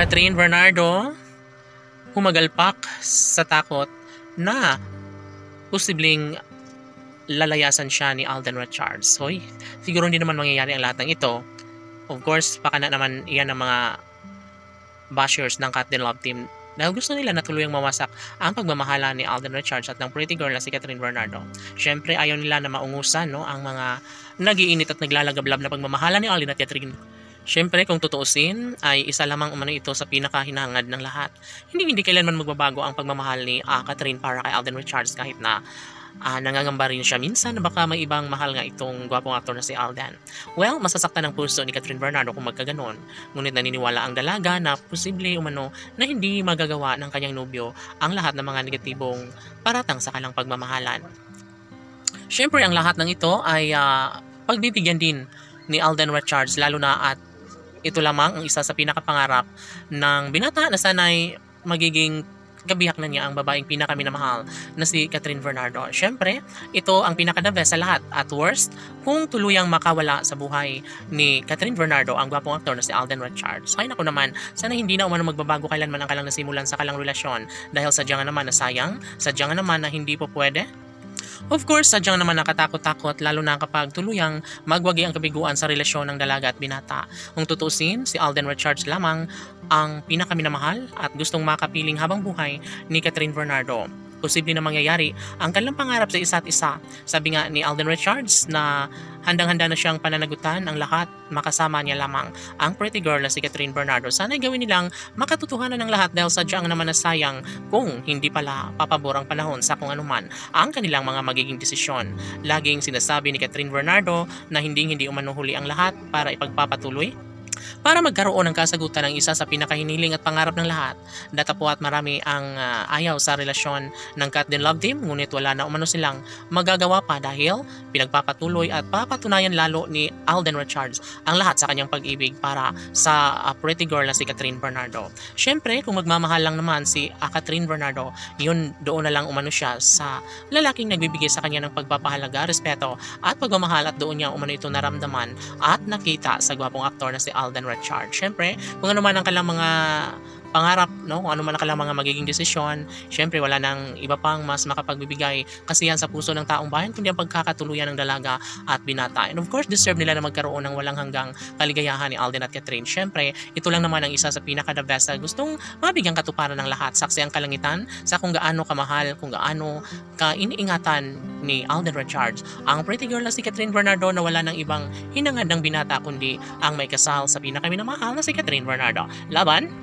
Catherine Bernardo humagalpak sa takot na posibleng lalayasan siya ni Alden Richards. Hoy, siguro hindi naman mangyayari ang lahat ng ito. Of course, pakana naman iyan ng mga bashers ng Kat Din Love Team dahil gusto nila na tuluyang mawasak ang pagmamahala ni Alden Richards at ng pretty girl na si Catherine Bernardo. Syempre, ayaw nila na maungusan ang mga nagiinit at naglalagablab na pagmamahala ni Alden at Catherine. Syempre, kung tutuusin, ay isa lamang umano ito sa pinakahinangad ng lahat. Hindi kailanman magbabago ang pagmamahal ni Catherine para kay Alden Richards kahit na nangangamba rin siya minsan na baka may ibang mahal nga itong gwapong aktor na si Alden. Well, masasaktan ang puso ni Catherine Bernardo kung magkaganon. Ngunit naniniwala ang dalaga na posible umano na hindi magagawa ng kanyang nobyo ang lahat ng mga negatibong paratang sa kanilang pagmamahalan. Syempre, ang lahat ng ito ay pagbibigyan din ni Alden Richards lalo na at ito lamang ang isa sa pinakapangarap ng binata na sana'y magiging kabiyak na niya ang babaeng pinakaminamahal na si Catherine Bernardo. Syempre, ito ang pinaka-the best sa lahat. At worst, kung tuluyang makawala sa buhay ni Catherine Bernardo ang gwapong aktor na si Alden Richards. Ay naku naman, sana hindi na umano magbabago kailanman ang kalang nasimulan sa kalang relasyon dahil sadyang naman na sayang, sadyang naman na hindi po pwede. Of course, sadyang naman nakatakot-takot lalo na kapag tuluyang magwagi ang kabiguan sa relasyon ng dalaga at binata. Kung tutusin, si Alden Richards lamang ang pinakaminamahal at gustong makapiling habang buhay ni Catherine Bernardo. Posible na mangyayari ang kanilang pangarap sa isa't isa. Sabi nga ni Alden Richards na handang-handa na siyang pananagutan ang lahat, makasama niya lamang ang pretty girl na si Catherine Bernardo. Sana'y gawin nilang makatotohanan ng lahat dahil sadyang naman na sayang kung hindi pala papabor ang panahon sa kung anuman ang kanilang mga magiging desisyon. Laging sinasabi ni Catherine Bernardo na hindi umano huli ang lahat para ipagpapatuloy. Para magkaroon ng kasagutan ng isa sa pinakahiniling at pangarap ng lahat. Datapwat marami ang ayaw sa relasyon ng Kat Din Love Team, ngunit wala na umano silang magagawa pa dahil pinagpapatuloy at papatunayan lalo ni Alden Richards ang lahat sa kanyang pag-ibig para sa pretty girl na si Catherine Bernardo. Syempre, kung magmamahal lang naman si Catherine Bernardo, yun doon na lang umano siya sa lalaking nagbibigay sa kanya ng pagpapahalaga, respeto at pagmamahal at doon niya umano ito naramdaman at nakita sa gwapong aktor na si Alden Richards. Syempre, kung ano man ang kailang mga pangarap, kung ano man ang kailang mga magiging desisyon, syempre wala nang iba pang mas makapagbibigay kasiyahan sa puso ng taong bayan kundi ang pagkakatuluyan ng dalaga at binata. And of course, deserve nila na magkaroon ng walang hanggang kaligayahan ni Alden at Catherine. Syempre, ito lang naman ang isa sa pinaka-the best na gustong mabigyang katuparan ng lahat. Saksi ang kalangitan sa kung gaano kamahal, kung gaano ka iniingatan ni Alden Richards ang pretty girl na si Catherine Bernardo na wala ng ibang hinangad ng binata kundi ang may kasal sa pinakaminamahal na si Catherine Bernardo. Laban!